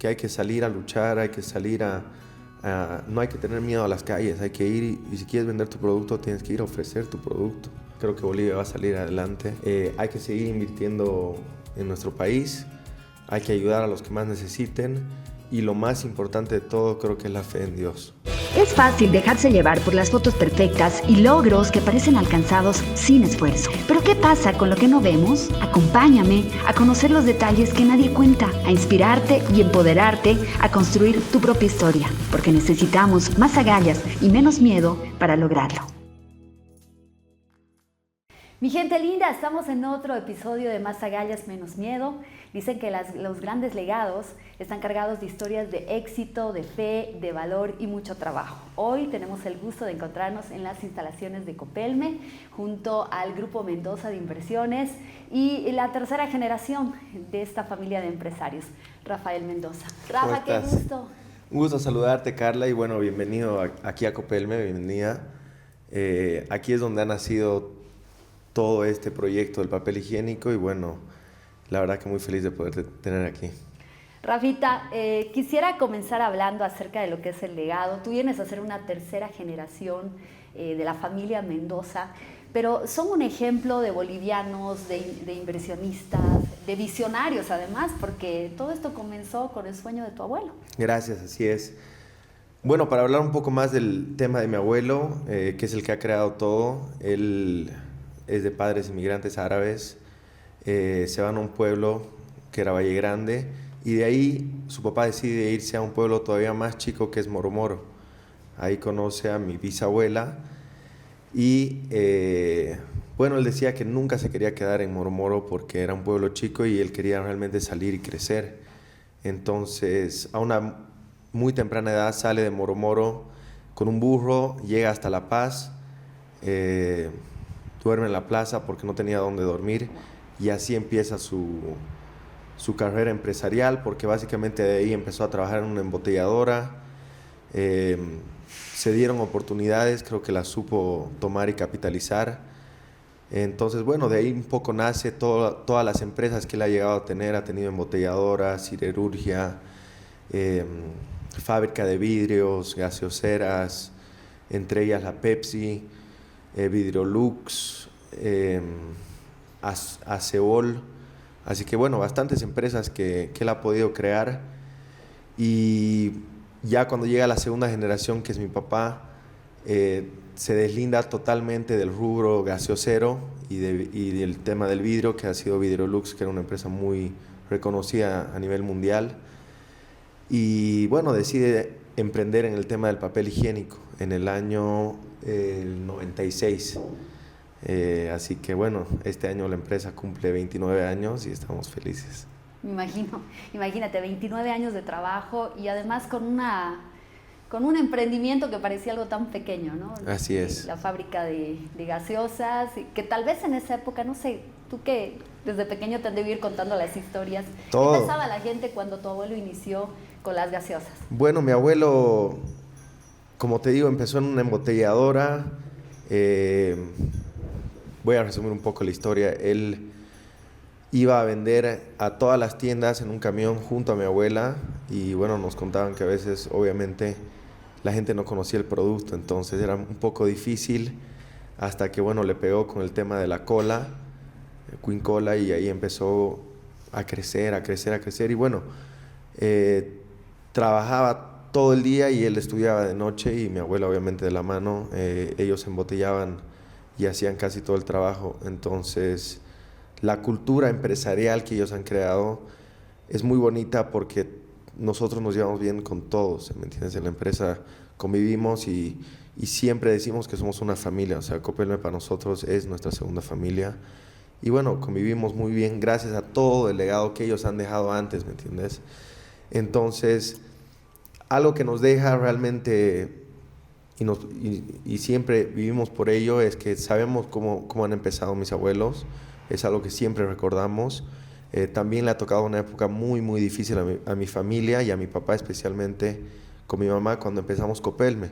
que hay que salir a luchar, hay que salir no hay que tener miedo a las calles, hay que ir y si quieres vender tu producto tienes que ir a ofrecer tu producto. Creo que Bolivia va a salir adelante. Hay que seguir invirtiendo en nuestro país, hay que ayudar a los que más necesiten y lo más importante de todo creo que es la fe en Dios. Es fácil dejarse llevar por las fotos perfectas y logros que parecen alcanzados sin esfuerzo. Pero ¿qué pasa con lo que no vemos? Acompáñame a conocer los detalles que nadie cuenta, a inspirarte y empoderarte a construir tu propia historia, porque necesitamos más agallas y menos miedo para lograrlo. Mi gente linda, estamos en otro episodio de Más agallas, menos miedo. Dicen que los grandes legados están cargados de historias de éxito, de fe, de valor y mucho trabajo. Hoy tenemos el gusto de encontrarnos en las instalaciones de Copelme, junto al Grupo Mendoza de Inversiones y la tercera generación de esta familia de empresarios, Rafael Mendoza. Rafa, qué gusto. Un gusto saludarte, Carla, y bueno, bienvenido aquí a Copelme, bienvenida. Aquí es donde ha nacido todo este proyecto del papel higiénico y bueno, la verdad que muy feliz de poder tener aquí. Rafita, quisiera comenzar hablando acerca de lo que es el legado. Tú vienes a ser una tercera generación de la familia Mendoza, pero son un ejemplo de bolivianos, de inversionistas, de visionarios además, porque todo esto comenzó con el sueño de tu abuelo. Gracias, así es. Bueno, para hablar un poco más del tema de mi abuelo, que es el que ha creado todo, él es de padres inmigrantes árabes, se van a un pueblo que era Valle Grande y de ahí su papá decide irse a un pueblo todavía más chico que es Moromoro. Ahí conoce a mi bisabuela y bueno, él decía que nunca se quería quedar en Moromoro porque era un pueblo chico y él quería realmente salir y crecer. Entonces, a una muy temprana edad sale de Moromoro con un burro, llega hasta La Paz, duerme en la plaza porque no tenía dónde dormir y así empieza su carrera empresarial porque básicamente de ahí empezó a trabajar en una embotelladora. Se dieron oportunidades, creo que las supo tomar y capitalizar. Entonces, bueno, de ahí un poco nace todas las empresas que él ha llegado a tener. Ha tenido embotelladoras, siderurgia, fábrica de vidrios, gaseoseras, entre ellas la Pepsi, Vidrolux, Aceol, así que bueno, bastantes empresas que él ha podido crear y ya cuando llega la segunda generación, que es mi papá, se deslinda totalmente del rubro gaseosero y del tema del vidrio, que ha sido Vidrolux, que era una empresa muy reconocida a nivel mundial y bueno, decide emprender en el tema del papel higiénico en el año 96. Así que bueno, este año la empresa cumple 29 años y estamos felices. Me imagino, imagínate, 29 años de trabajo y además con un emprendimiento que parecía algo tan pequeño, ¿no? Así es. La fábrica de gaseosas, que tal vez en esa época, no sé, tú que desde pequeño te han de ir contando las historias. Todo. ¿Qué pensaba la gente cuando tu abuelo inició con las gaseosas? Bueno, mi abuelo, como te digo, empezó en una embotelladora. Voy a resumir un poco la historia. Él iba a vender a todas las tiendas en un camión junto a mi abuela y bueno, nos contaban que a veces obviamente la gente no conocía el producto, entonces era un poco difícil hasta que bueno, le pegó con el tema de la cola, Queen Cola, y ahí empezó a crecer, a crecer, a crecer y bueno, trabajaba todo el día y él estudiaba de noche y mi abuela obviamente de la mano, ellos embotellaban y hacían casi todo el trabajo. Entonces, la cultura empresarial que ellos han creado es muy bonita porque nosotros nos llevamos bien con todos, ¿me entiendes? En la empresa convivimos y siempre decimos que somos una familia, o sea, Copelme para nosotros es nuestra segunda familia. Y bueno, convivimos muy bien gracias a todo el legado que ellos han dejado antes, ¿me entiendes? Entonces, algo que nos deja realmente y siempre vivimos por ello es que sabemos cómo han empezado mis abuelos, es algo que siempre recordamos. También le ha tocado una época muy, muy difícil a mi familia y a mi papá especialmente con mi mamá cuando empezamos Copelme.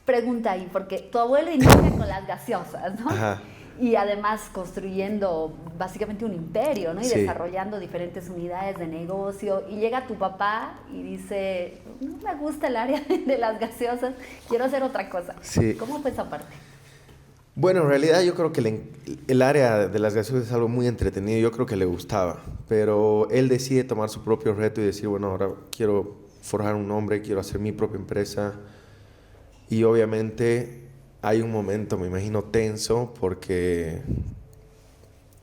Pregunta ahí, porque tu abuelo inicia con las gaseosas, ¿no? Ajá. Y además construyendo básicamente un imperio, ¿no? Y Sí. desarrollando diferentes unidades de negocio. Y llega tu papá y dice, no me gusta el área de las gaseosas, quiero hacer otra cosa. Sí. ¿Cómo fue esa parte? Bueno, en realidad yo creo que el área de las gaseosas es algo muy entretenido, yo creo que le gustaba, pero él decide tomar su propio reto y decir, bueno, ahora quiero forjar un nombre, quiero hacer mi propia empresa. Y obviamente hay un momento, me imagino, tenso, porque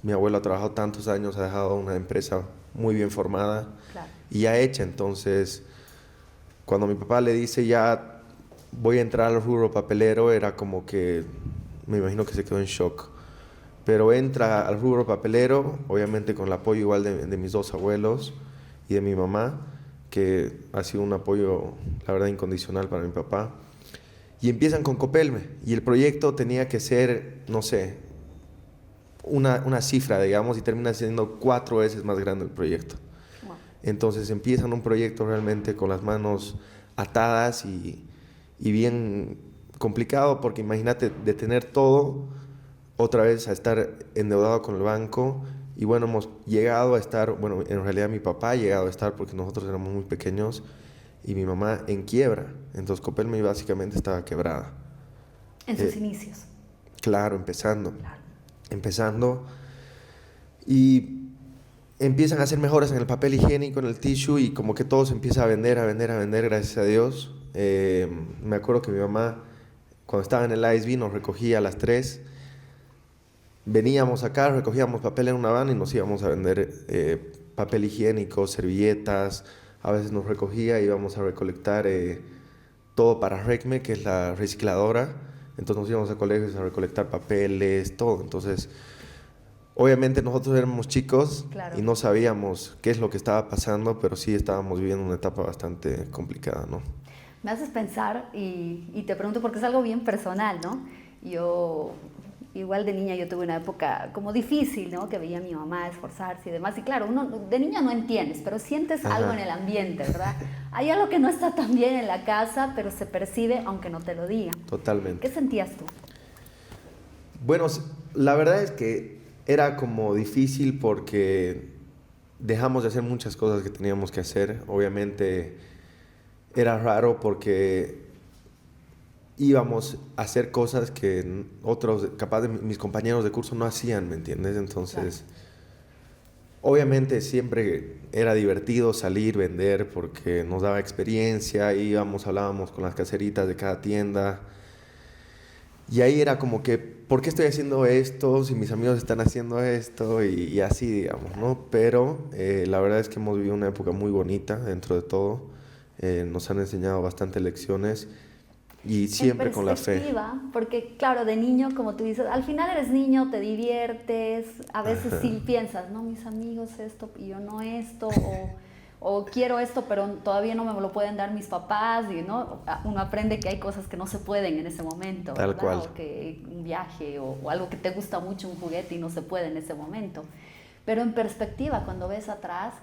mi abuelo ha trabajado tantos años, ha dejado una empresa muy bien formada Claro. y ya hecha. Entonces, cuando mi papá le dice ya voy a entrar al rubro papelero, era como que me imagino que se quedó en shock. Pero entra al rubro papelero, obviamente con el apoyo igual de mis dos abuelos y de mi mamá, que ha sido un apoyo, la verdad, incondicional para mi papá. Y empiezan con Copelme. Y el proyecto tenía que ser, no sé, una cifra, digamos, y termina siendo 4 veces más grande el proyecto. Wow. Entonces empiezan un proyecto realmente con las manos atadas y bien complicado, porque imagínate de tener todo otra vez a estar endeudado con el banco. Y bueno, hemos llegado a estar, bueno, en realidad mi papá ha llegado a estar, porque nosotros éramos muy pequeños, y mi mamá en quiebra. Entonces Copelme básicamente estaba quebrada. En sus inicios. Claro, empezando. Claro. Empezando. Y empiezan a hacer mejoras en el papel higiénico, en el tissue, y como que todo se empieza a vender, gracias a Dios. Me acuerdo que mi mamá, cuando estaba en el ISB, nos recogía a las 3. Veníamos acá, recogíamos papel en una van y nos íbamos a vender papel higiénico, servilletas. A veces nos recogía y íbamos a recolectar todo para RECME, que es la recicladora. Entonces nos íbamos a colegios a recolectar papeles, todo. Entonces, obviamente nosotros éramos chicos, Claro. y no sabíamos qué es lo que estaba pasando, pero sí estábamos viviendo una etapa bastante complicada, ¿no? Me haces pensar y te pregunto porque es algo bien personal, ¿no? Yo, igual de niña, yo tuve una época como difícil, ¿no? Que veía a mi mamá esforzarse y demás. Y claro, uno de niña no entiendes, pero sientes Ajá. algo en el ambiente, ¿verdad? Hay algo que no está tan bien en la casa, pero se percibe aunque no te lo digan. Totalmente. ¿Qué sentías tú? Bueno, la verdad es que era como difícil porque dejamos de hacer muchas cosas que teníamos que hacer. Obviamente era raro porque íbamos a hacer cosas que otros, capaz de mis compañeros de curso, no hacían, ¿me entiendes? Entonces, obviamente siempre era divertido salir, vender, porque nos daba experiencia, íbamos, hablábamos con las caseritas de cada tienda. Y ahí era como que, ¿por qué estoy haciendo esto si mis amigos están haciendo esto? Y así, digamos, ¿no? Pero la verdad es que hemos vivido una época muy bonita dentro de todo. Nos han enseñado bastantes lecciones y siempre con la fe. Perspectiva, porque claro, de niño, como tú dices, al final eres niño, te diviertes, a veces sí piensas, no, mis amigos esto y yo no esto, o quiero esto, pero todavía no me lo pueden dar mis papás, y ¿no? Uno aprende que hay cosas que no se pueden en ese momento, Tal ¿verdad? cual. O que un viaje o algo que te gusta mucho, un juguete, y no se puede en ese momento. Pero en perspectiva, cuando ves atrás,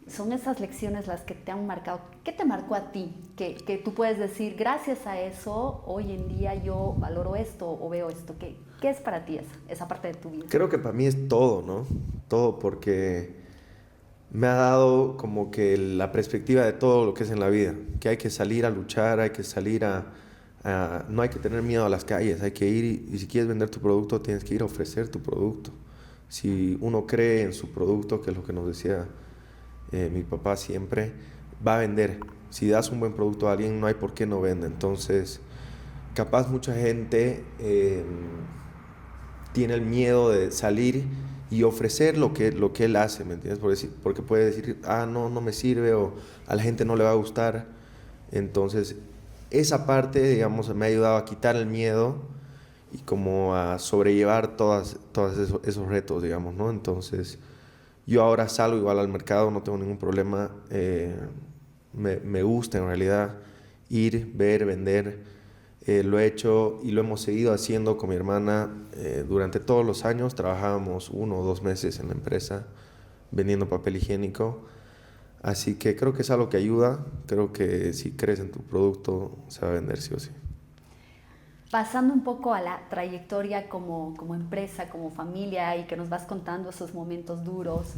son esas lecciones las que te han marcado. ¿Qué te marcó a ti? Que tú puedes decir, gracias a eso, hoy en día yo valoro esto o veo esto. ¿Qué es para ti esa parte de tu vida? Creo que para mí es todo, ¿no? Todo, porque me ha dado como que la perspectiva de todo lo que es en la vida, que hay que salir a luchar, hay que salir no hay que tener miedo a las calles, hay que ir, y si quieres vender tu producto, tienes que ir a ofrecer tu producto. Si uno cree en su producto, que es lo que nos decía mi papá siempre, va a vender. Si das un buen producto a alguien, no hay por qué no venda. Entonces, capaz mucha gente tiene el miedo de salir y ofrecer lo que él hace, ¿me entiendes? Porque puede decir, no me sirve, o a la gente no le va a gustar. Entonces, esa parte, digamos, me ha ayudado a quitar el miedo y como a sobrellevar todos esos retos, digamos, ¿no? Entonces, yo ahora salgo igual al mercado, no tengo ningún problema. Me gusta en realidad ir, ver, vender. Lo he hecho y lo hemos seguido haciendo con mi hermana durante todos los años. Trabajábamos 1 o 2 meses en la empresa vendiendo papel higiénico. Así que creo que es algo que ayuda. Creo que si crees en tu producto, se va a vender sí o sí. Pasando un poco a la trayectoria como empresa, como familia, y que nos vas contando esos momentos duros,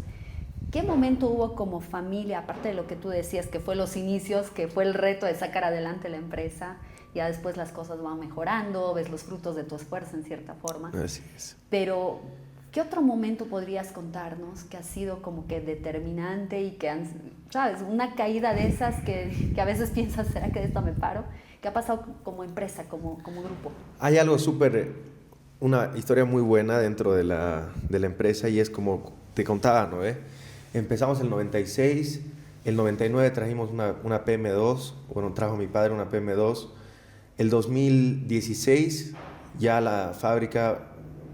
¿qué momento hubo como familia, aparte de lo que tú decías, que fue los inicios, que fue el reto de sacar adelante la empresa? Ya después las cosas van mejorando, ves los frutos de tu esfuerzo en cierta forma. Así es. Pero, ¿qué otro momento podrías contarnos que ha sido como que determinante y que sabes, una caída de esas que a veces piensas, ¿será que de esto me paro? ¿Qué ha pasado como empresa, como grupo? Hay algo una historia muy buena dentro de la empresa, y es como te contaba, ¿no? Empezamos en el 96, el 99 trajimos una PM2, bueno, trajo mi padre una PM2. El 2016 ya la fábrica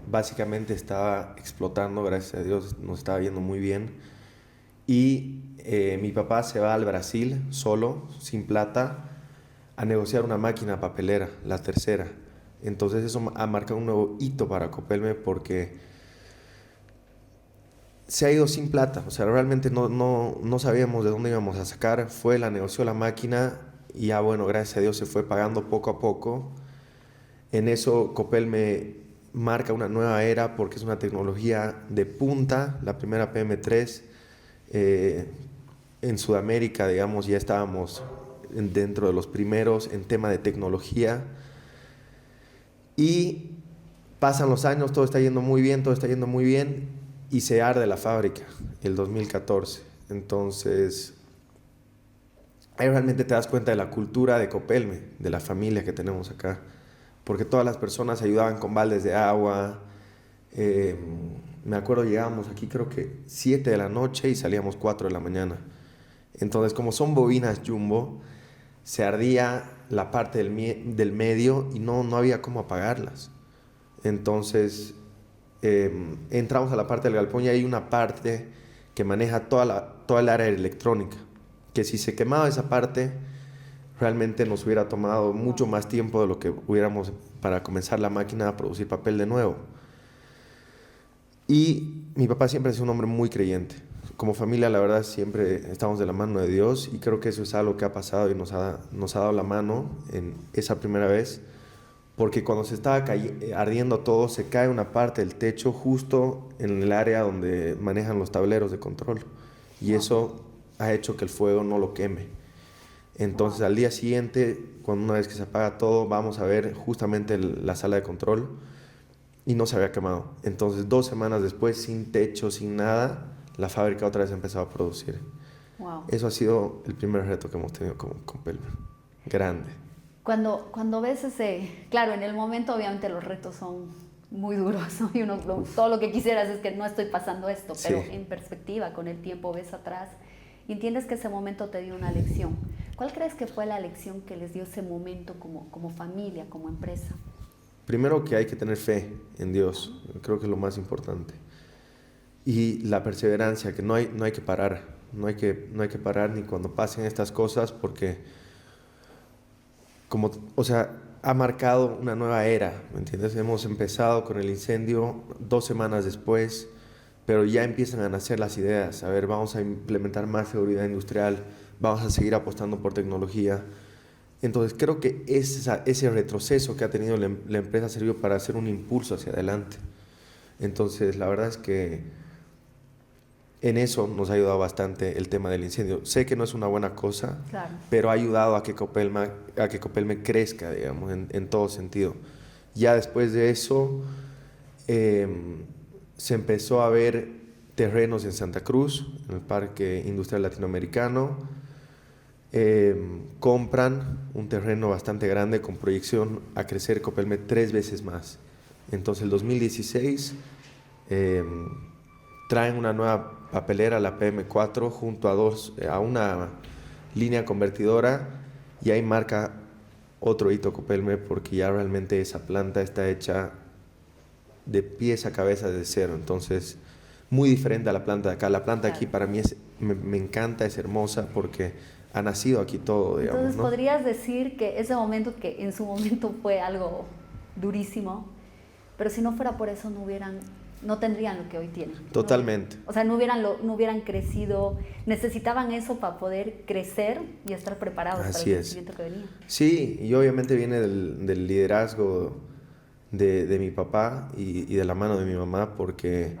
básicamente estaba explotando, gracias a Dios nos estaba yendo muy bien. Y mi papá se va al Brasil solo, sin plata, a negociar una máquina papelera, la tercera. Entonces eso ha marcado un nuevo hito para Copelme, porque se ha ido sin plata. O sea, realmente no sabíamos de dónde íbamos a sacar. Negoció la máquina y ya, bueno, gracias a Dios se fue pagando poco a poco. En eso Copelme marca una nueva era, porque es una tecnología de punta, la primera PM3. En Sudamérica, digamos, ya estábamos dentro de los primeros en tema de tecnología. Y pasan los años, todo está yendo muy bien, y se arde la fábrica, el 2014. Entonces, ahí realmente te das cuenta de la cultura de Copelme, de la familia que tenemos acá, porque todas las personas ayudaban con baldes de agua. Me acuerdo, llegábamos aquí creo que 7 de la noche y salíamos 4 de la mañana. Entonces, como son bobinas Jumbo, se ardía la parte del medio y no había cómo apagarlas. Entonces, entramos a la parte del galpón y hay una parte que maneja toda el área electrónica, que si se quemaba esa parte, realmente nos hubiera tomado mucho más tiempo de lo que hubiéramos para comenzar la máquina a producir papel de nuevo. Y mi papá siempre ha sido un hombre muy creyente. Como familia, la verdad, siempre estamos de la mano de Dios, y creo que eso es algo que ha pasado y nos ha dado la mano en esa primera vez, porque cuando se estaba ardiendo todo, se cae una parte del techo justo en el área donde manejan los tableros de control, y eso ha hecho que el fuego no lo queme. Entonces, al día siguiente, una vez que se apaga todo, vamos a ver justamente la sala de control, y no se había quemado. Entonces, 2 semanas después, sin techo, sin nada, la fábrica otra vez empezó a producir. Wow. Eso ha sido el primer reto que hemos tenido con Copelme. Grande. Cuando ves claro, en el momento obviamente los retos son muy duros, ¿no? Y todo lo que quisieras es que no estoy pasando esto, pero sí, en perspectiva, con el tiempo ves atrás y entiendes que ese momento te dio una lección. ¿Cuál crees que fue la lección que les dio ese momento como familia, como empresa? Primero, que hay que tener fe en Dios, creo que es lo más importante. Y la perseverancia, que no hay que parar, no hay que parar ni cuando pasen estas cosas, porque ha marcado una nueva era, ¿me entiendes? Hemos empezado con el incendio 2 semanas después, pero ya empiezan a nacer las ideas. A ver, vamos a implementar más seguridad industrial, vamos a seguir apostando por tecnología. Entonces creo que ese retroceso que ha tenido la empresa sirvió para hacer un impulso hacia adelante. Entonces la verdad es que en eso nos ha ayudado bastante el tema del incendio. Sé que no es una buena cosa, claro, pero ha ayudado a que Copelme crezca, digamos, en todo sentido. Ya después de eso, se empezó a ver terrenos en Santa Cruz, en el Parque Industrial Latinoamericano. Compran un terreno bastante grande con proyección a crecer Copelme 3 veces más. Entonces, el 2016 traen una nueva papelera, la PM4, junto a una línea convertidora, y ahí marca otro hito Copelme, porque ya realmente esa planta está hecha de pies a cabeza de cero. Entonces, muy diferente a la planta de acá. La planta aquí para mí me encanta, es hermosa, porque ha nacido aquí todo, digamos. Entonces, ¿no? podrías decir que ese momento, que en su momento fue algo durísimo, pero si no fuera por eso no hubieran no tendrían lo que hoy tienen. Totalmente. ¿No? O sea, no hubieran crecido, necesitaban eso para poder crecer y estar preparados para el crecimiento que venía. Sí, y obviamente viene del liderazgo de mi papá y de la mano de mi mamá, porque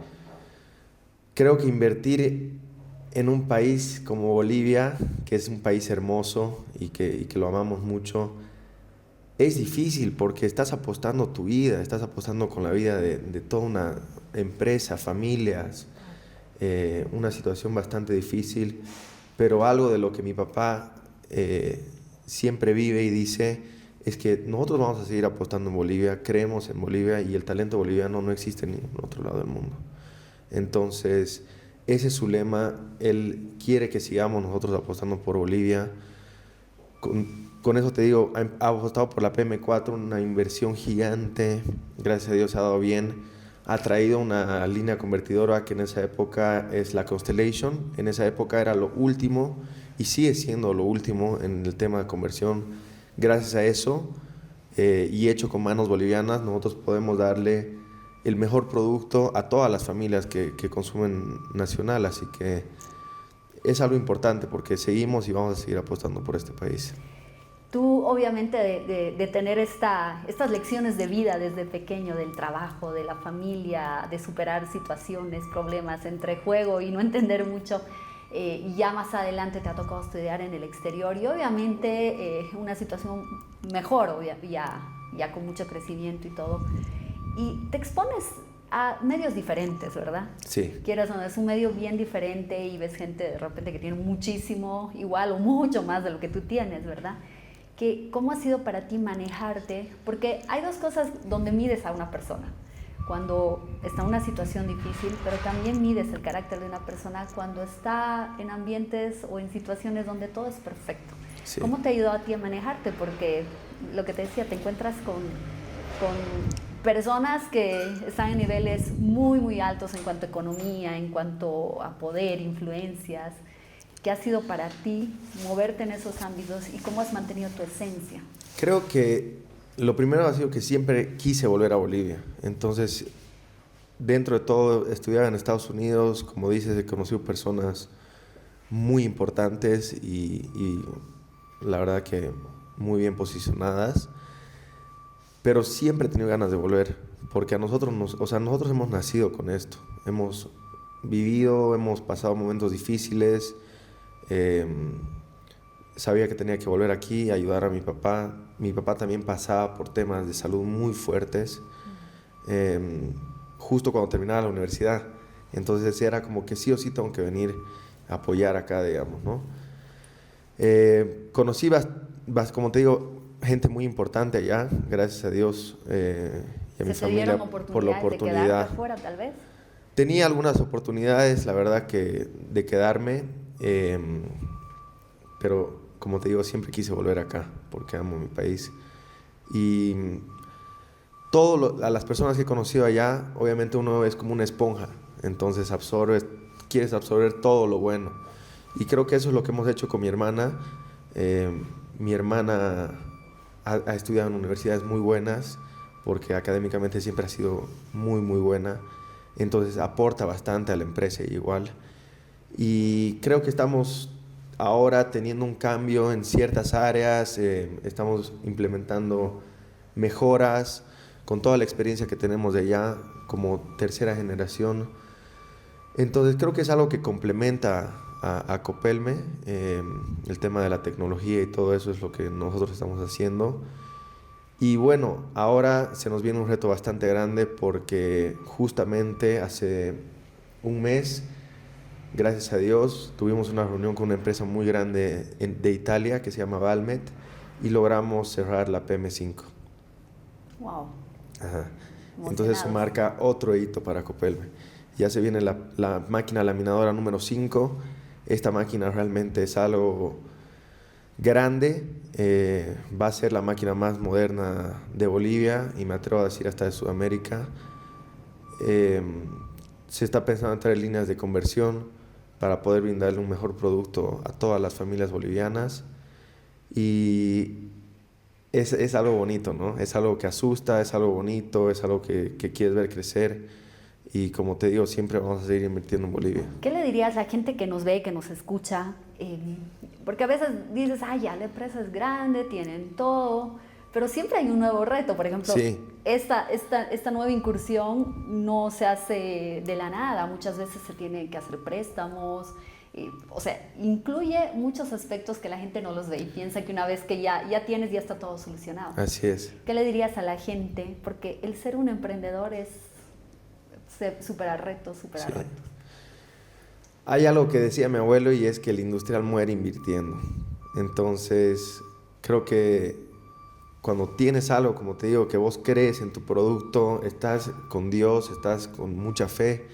creo que invertir en un país como Bolivia, que es un país hermoso y que lo amamos mucho, es difícil porque estás apostando tu vida, estás apostando con la vida de toda una empresa, familias, una situación bastante difícil, pero algo de lo que mi papá siempre vive y dice es que nosotros vamos a seguir apostando en Bolivia, creemos en Bolivia y el talento boliviano no existe en ningún otro lado del mundo. Entonces, ese es su lema, él quiere que sigamos nosotros apostando por Bolivia. Con eso te digo, ha apostado por la PM4, una inversión gigante, gracias a Dios ha dado bien, ha traído una línea convertidora que en esa época es la Constellation, en esa época era lo último y sigue siendo lo último en el tema de conversión. Gracias a eso y hecho con manos bolivianas, nosotros podemos darle el mejor producto a todas las familias que consumen nacional, así que es algo importante porque seguimos y vamos a seguir apostando por este país. Tú, obviamente, de tener estas lecciones de vida desde pequeño, del trabajo, de la familia, de superar situaciones, problemas entre juego y no entender mucho, y ya más adelante te ha tocado estudiar en el exterior y obviamente una situación mejor, ya con mucho crecimiento y todo. Y te expones a medios diferentes, ¿verdad? Sí. Quieras o no, es un medio bien diferente y ves gente de repente que tiene muchísimo, igual o mucho más de lo que tú tienes, ¿verdad? ¿Cómo ha sido para ti manejarte? Porque hay dos cosas donde mides a una persona. Cuando está en una situación difícil, pero también mides el carácter de una persona cuando está en ambientes o en situaciones donde todo es perfecto. Sí. ¿Cómo te ha ayudado a ti a manejarte? Porque lo que te decía, te encuentras con personas que están en niveles muy, muy altos en cuanto a economía, en cuanto a poder, influencias. ¿Qué ha sido para ti moverte en esos ámbitos y cómo has mantenido tu esencia? Creo que lo primero ha sido que siempre quise volver a Bolivia. Entonces, dentro de todo, estudiaba en Estados Unidos, como dices, he conocido personas muy importantes y la verdad que muy bien posicionadas. Pero siempre he tenido ganas de volver, porque a nosotros nosotros hemos nacido con esto. Hemos vivido, hemos pasado momentos difíciles. Sabía que tenía que volver aquí a ayudar a mi papá. Mi papá también pasaba por temas de salud muy fuertes, justo cuando terminaba la universidad. Entonces era como que sí o sí tengo que venir a apoyar acá, digamos, ¿no? Conocí, como te digo, gente muy importante allá, gracias a Dios y a mi familia por la oportunidad. ¿De quedarte afuera, tal vez? Tenía algunas oportunidades, la verdad, de quedarme, pero como te digo, siempre quise volver acá porque amo mi país. Y a las personas que he conocido allá, obviamente uno es como una esponja, entonces quieres absorber todo lo bueno. Y creo que eso es lo que hemos hecho con mi hermana. Mi hermana ha estudiado en universidades muy buenas porque académicamente siempre ha sido muy, muy buena. Entonces aporta bastante a la empresa igual. Y creo que estamos ahora teniendo un cambio en ciertas áreas, estamos implementando mejoras con toda la experiencia que tenemos de allá como tercera generación. Entonces creo que es algo que complementa a Copelme, el tema de la tecnología y todo eso es lo que nosotros estamos haciendo. Y bueno, ahora se nos viene un reto bastante grande porque justamente hace un mes, gracias a Dios, tuvimos una reunión con una empresa muy grande de Italia que se llama Valmet y logramos cerrar la PM5. Wow. Ajá. Entonces eso marca otro hito para Copelme. Ya se viene la máquina laminadora número 5. Esta máquina realmente es algo grande, va a ser la máquina más moderna de Bolivia y me atrevo a decir hasta de Sudamérica. Se está pensando en traer líneas de conversión para poder brindarle un mejor producto a todas las familias bolivianas y es algo bonito, ¿no? Es algo que asusta, es algo bonito, es algo que quieres ver crecer. Y como te digo, siempre vamos a seguir invirtiendo en Bolivia. ¿Qué le dirías a la gente que nos ve, que nos escucha? Porque a veces dices, ya la empresa es grande, tienen todo, pero siempre hay un nuevo reto. Por ejemplo, Sí. esta nueva incursión no se hace de la nada. Muchas veces se tienen que hacer préstamos. O sea, incluye muchos aspectos que la gente no los ve y piensa que una vez que ya tienes, ya está todo solucionado. Así es. ¿Qué le dirías a la gente? Porque el ser un emprendedor es superar retos. Sí. Hay algo que decía mi abuelo y es que el industrial muere invirtiendo. Entonces, creo que cuando tienes algo, como te digo, que vos crees en tu producto, estás con Dios, estás con mucha fe,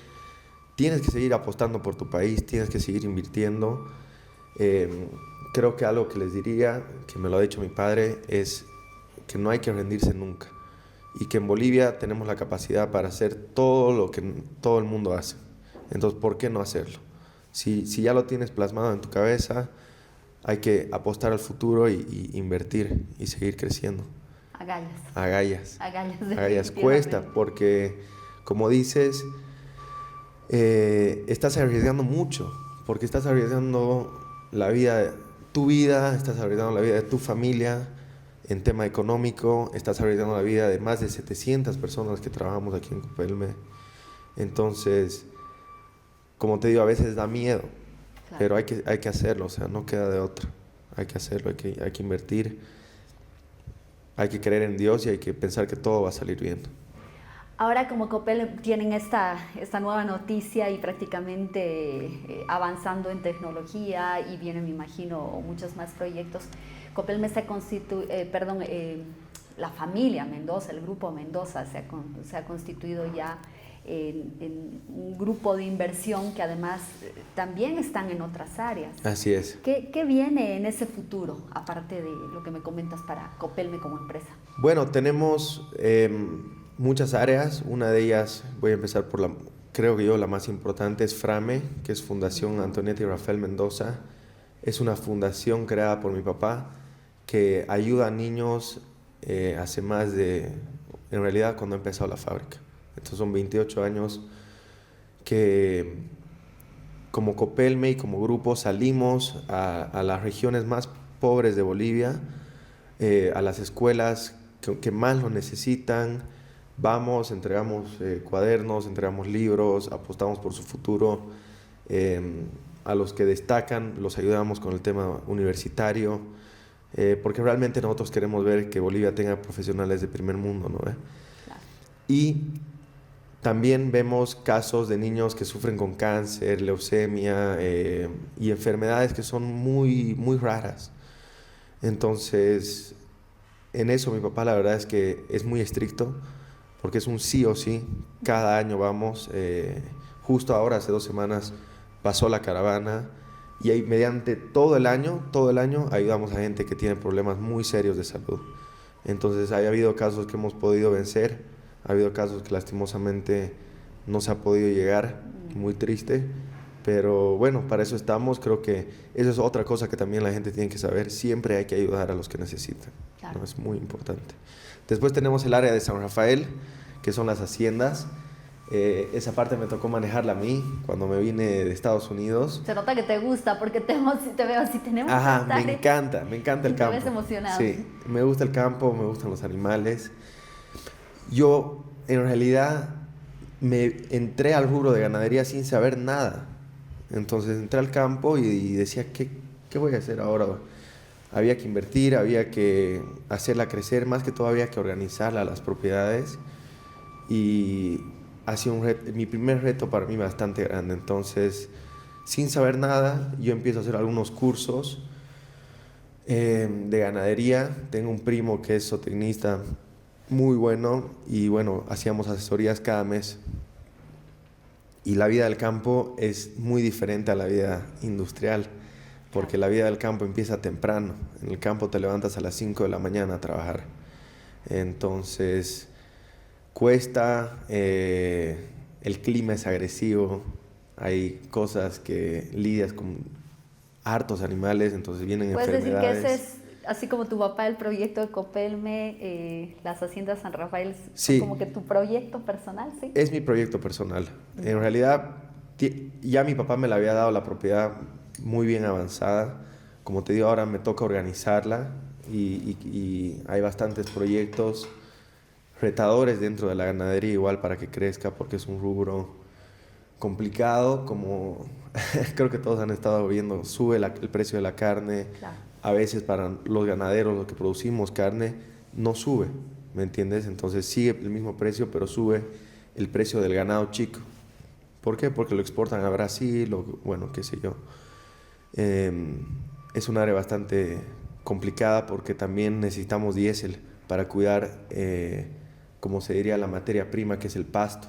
tienes que seguir apostando por tu país, tienes que seguir invirtiendo. Creo que algo que les diría, que me lo ha dicho mi padre, es que no hay que rendirse nunca. Y que en Bolivia tenemos la capacidad para hacer todo lo que todo el mundo hace. Entonces, ¿por qué no hacerlo? Si ya lo tienes plasmado en tu cabeza, hay que apostar al futuro y invertir y seguir creciendo. Agallas. Agallas cuesta porque, como dices, estás arriesgando mucho, porque estás arriesgando la vida, tu vida, estás arriesgando la vida de tu familia. En tema económico, estás arriesgando la vida de más de 700 personas que trabajamos aquí en Copelme. Entonces, como te digo, a veces da miedo, claro, pero hay que hacerlo, o sea, no queda de otra. Hay que hacerlo, hay que invertir, hay que creer en Dios y hay que pensar que todo va a salir bien. Ahora como Copel tienen esta nueva noticia y prácticamente avanzando en tecnología y vienen, me imagino, muchos más proyectos. Copelme la familia Mendoza, el grupo Mendoza se ha constituido ya en un grupo de inversión que además también están en otras áreas. Así es. ¿Qué viene en ese futuro, aparte de lo que me comentas para Copelme como empresa? Bueno, tenemos muchas áreas. Una de ellas, voy a empezar por creo que la más importante es FRAME, que es Fundación Antonieta y Rafael Mendoza. Es una fundación creada por mi papá que ayuda a niños hace en realidad cuando ha empezado la fábrica. Entonces son 28 años que como Copelme y como grupo salimos a las regiones más pobres de Bolivia, a las escuelas que más lo necesitan. Vamos, entregamos cuadernos, entregamos libros, apostamos por su futuro. A los que destacan los ayudamos con el tema universitario, porque realmente nosotros queremos ver que Bolivia tenga profesionales de primer mundo, ¿no? Claro. Y también vemos casos de niños que sufren con cáncer, leucemia y enfermedades que son muy, muy raras. Entonces, en eso mi papá la verdad es que es muy estricto, porque es un sí o sí. Cada año vamos, justo ahora hace 2 semanas pasó la caravana y ahí mediante todo el año ayudamos a gente que tiene problemas muy serios de salud. Entonces ha habido casos que hemos podido vencer, ha habido casos que lastimosamente no se ha podido llegar, muy triste, pero bueno, para eso estamos. Creo que eso es otra cosa que también la gente tiene que saber, siempre hay que ayudar a los que necesitan, claro, ¿no? Es muy importante. Después tenemos el área de San Rafael, que son las haciendas. Esa parte me tocó manejarla a mí cuando me vine de Estados Unidos. Se nota que te gusta porque te veo así, tenemos Ajá, me encanta el campo. Te ves emocionado. Sí, me gusta el campo, me gustan los animales. Yo, en realidad, me entré al rubro de ganadería sin saber nada. Entonces entré al campo y decía, ¿qué voy a hacer ahora? Había que invertir, había que hacerla crecer, más que todo había que organizarla, las propiedades. Y ha sido mi primer reto para mí bastante grande. Entonces, sin saber nada, yo empiezo a hacer algunos cursos de ganadería. Tengo un primo que es zootecnista muy bueno y bueno, hacíamos asesorías cada mes. Y la vida del campo es muy diferente a la vida industrial, porque la vida del campo empieza temprano. En el campo te levantas a las 5 de la mañana a trabajar. Entonces cuesta, el clima es agresivo, hay cosas que lidias con hartos animales, entonces vienen enfermedades. ¿Puedes decir que ese así como tu papá, el proyecto de Copelme, las haciendas San Rafael, Sí. como que tu proyecto personal, ¿sí? Es mi proyecto personal. En realidad, ya mi papá me le había dado la propiedad muy bien avanzada. Como te digo, ahora me toca organizarla y hay bastantes proyectos retadores dentro de la ganadería igual para que crezca porque es un rubro complicado, como creo que todos han estado viendo, sube el precio de la carne. Claro. A veces para los ganaderos, los que producimos carne, no sube, ¿me entiendes? Entonces sigue el mismo precio, pero sube el precio del ganado chico. ¿Por qué? Porque lo exportan a Brasil, o bueno, qué sé yo. Es un área bastante complicada porque también necesitamos diésel para cuidar, como se diría, la materia prima, que es el pasto.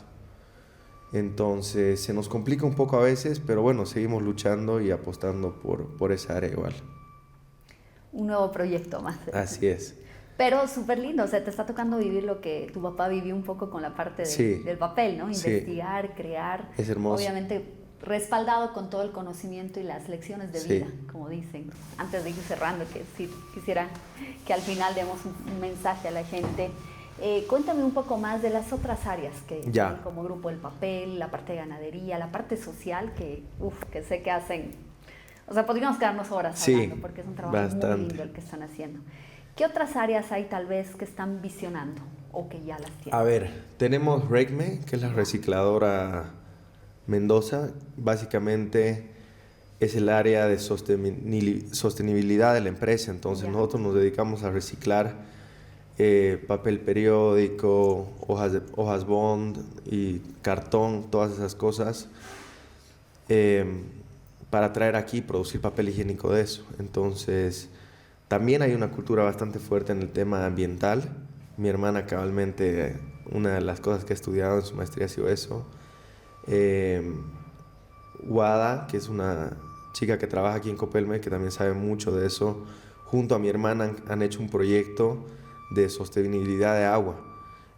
Entonces se nos complica un poco a veces, pero bueno, seguimos luchando y apostando por esa área igual. Un nuevo proyecto más. Así es. Pero súper lindo, o sea, te está tocando vivir lo que tu papá vivió un poco con la parte Sí. del papel, ¿no? Sí. Investigar, crear. Es hermoso. Obviamente respaldado con todo el conocimiento y las lecciones de Sí. vida, como dicen. Antes de ir cerrando, que sí quisiera que al final demos un mensaje a la gente. Cuéntame un poco más de las otras áreas que Ya. tienen como grupo, el papel, la parte de ganadería, la parte social, que sé que hacen. O sea, podríamos quedarnos horas Sí, hablando porque es un trabajo muy bastante. lindo el que están haciendo. ¿Qué otras áreas hay tal vez que están visionando o que ya las tienen? A ver, tenemos RECME, que es la recicladora Mendoza. Básicamente es el área de sostenibilidad de la empresa. Entonces Ya. nosotros nos dedicamos a reciclar papel periódico, hojas bond y cartón, todas esas cosas, para traer aquí y producir papel higiénico de eso. Entonces también hay una cultura bastante fuerte en el tema ambiental. Mi hermana cabalmente, una de las cosas que ha estudiado en su maestría ha sido eso. Wada, que es una chica que trabaja aquí en Copelme, que también sabe mucho de eso, junto a mi hermana han hecho un proyecto de sostenibilidad de agua.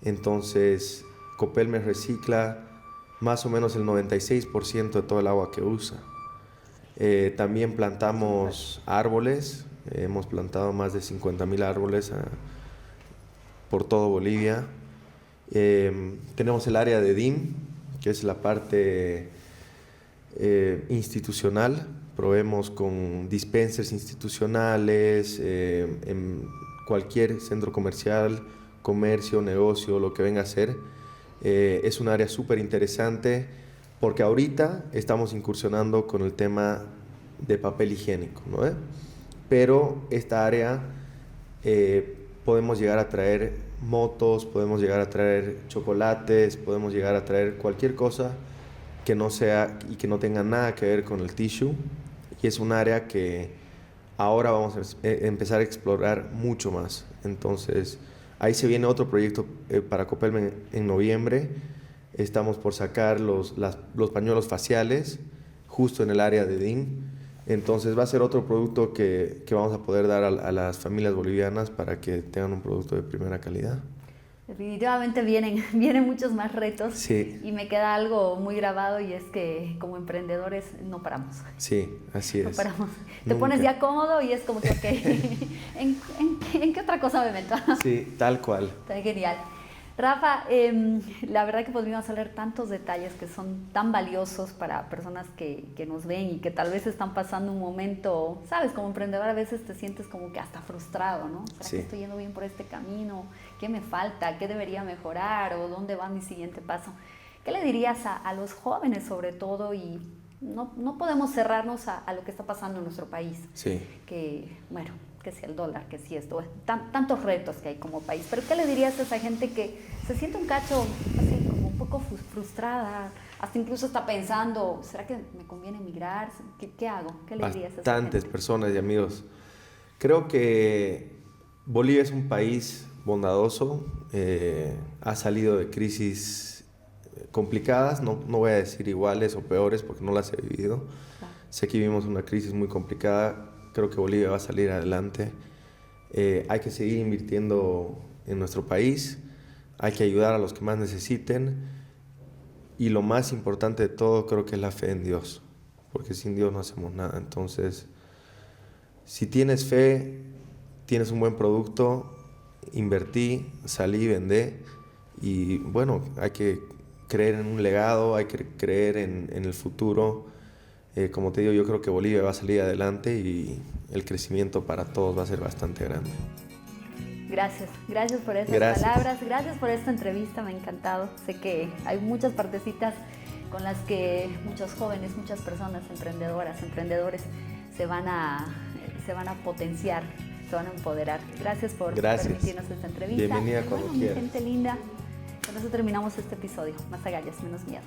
Entonces, Copelme recicla más o menos el 96% de todo el agua que usa. También plantamos árboles, hemos plantado más de 50.000 árboles por todo Bolivia. Tenemos el área de DIM, que es la parte institucional. Proveemos con dispensers institucionales, en cualquier centro comercial, comercio, negocio, lo que venga a ser. Es un área súper interesante porque ahorita estamos incursionando con el tema de papel higiénico, ¿no? Pero esta área podemos llegar a traer motos, podemos llegar a traer chocolates, podemos llegar a traer cualquier cosa que no sea y que no tenga nada que ver con el tissue. Y es un área que ahora vamos a empezar a explorar mucho más. Entonces, ahí se viene otro proyecto para Copelme en noviembre. Estamos por sacar los pañuelos faciales justo en el área de DIM. Entonces va a ser otro producto que vamos a poder dar a las familias bolivianas para que tengan un producto de primera calidad. Definitivamente vienen muchos más retos. Sí. Y me queda algo muy grabado y es que como emprendedores no paramos. Sí, así No es. paramos. Te Nunca. pones ya cómodo y es como que, ok, ¿en qué otra cosa me meto? Sí, tal cual. Está genial. Rafa, la verdad que podríamos hablar tantos detalles que son tan valiosos para personas que nos ven y que tal vez están pasando un momento, sabes, como emprendedor a veces te sientes como que hasta frustrado, ¿no? ¿Será Sí. que estoy yendo bien por este camino? ¿Qué me falta? ¿Qué debería mejorar? ¿O dónde va mi siguiente paso? ¿Qué le dirías a los jóvenes sobre todo? Y no podemos cerrarnos a lo que está pasando en nuestro país. Sí. Que, bueno, que si el dólar, que si esto, tantos retos que hay como país. Pero ¿qué le dirías a esa gente que se siente un cacho así como un poco frustrada, hasta incluso está pensando, ¿será que me conviene emigrar? ¿Qué hago? ¿Qué le dirías a esa gente? Bastantes personas y amigos. Creo que Bolivia es un país bondadoso, ha salido de crisis complicadas, no voy a decir iguales o peores porque no las he vivido. Claro. Sé que vivimos una crisis muy complicada. Creo que Bolivia va a salir adelante. Hay que seguir invirtiendo en nuestro país, hay que ayudar a los que más necesiten y lo más importante de todo creo que es la fe en Dios, porque sin Dios no hacemos nada. Entonces, si tienes fe, tienes un buen producto, invertí, salí, vendé y bueno, hay que creer en un legado, hay que creer en el futuro. Como te digo, yo creo que Bolivia va a salir adelante y el crecimiento para todos va a ser bastante grande. Gracias por esas palabras, gracias por esta entrevista, me ha encantado. Sé que hay muchas partecitas con las que muchos jóvenes, muchas personas emprendedoras, emprendedores se van a potenciar, se van a empoderar. Gracias por permitirnos esta entrevista. Bienvenida cuando quieras. Gente linda, con eso terminamos este episodio. Más agallas, menos miedo.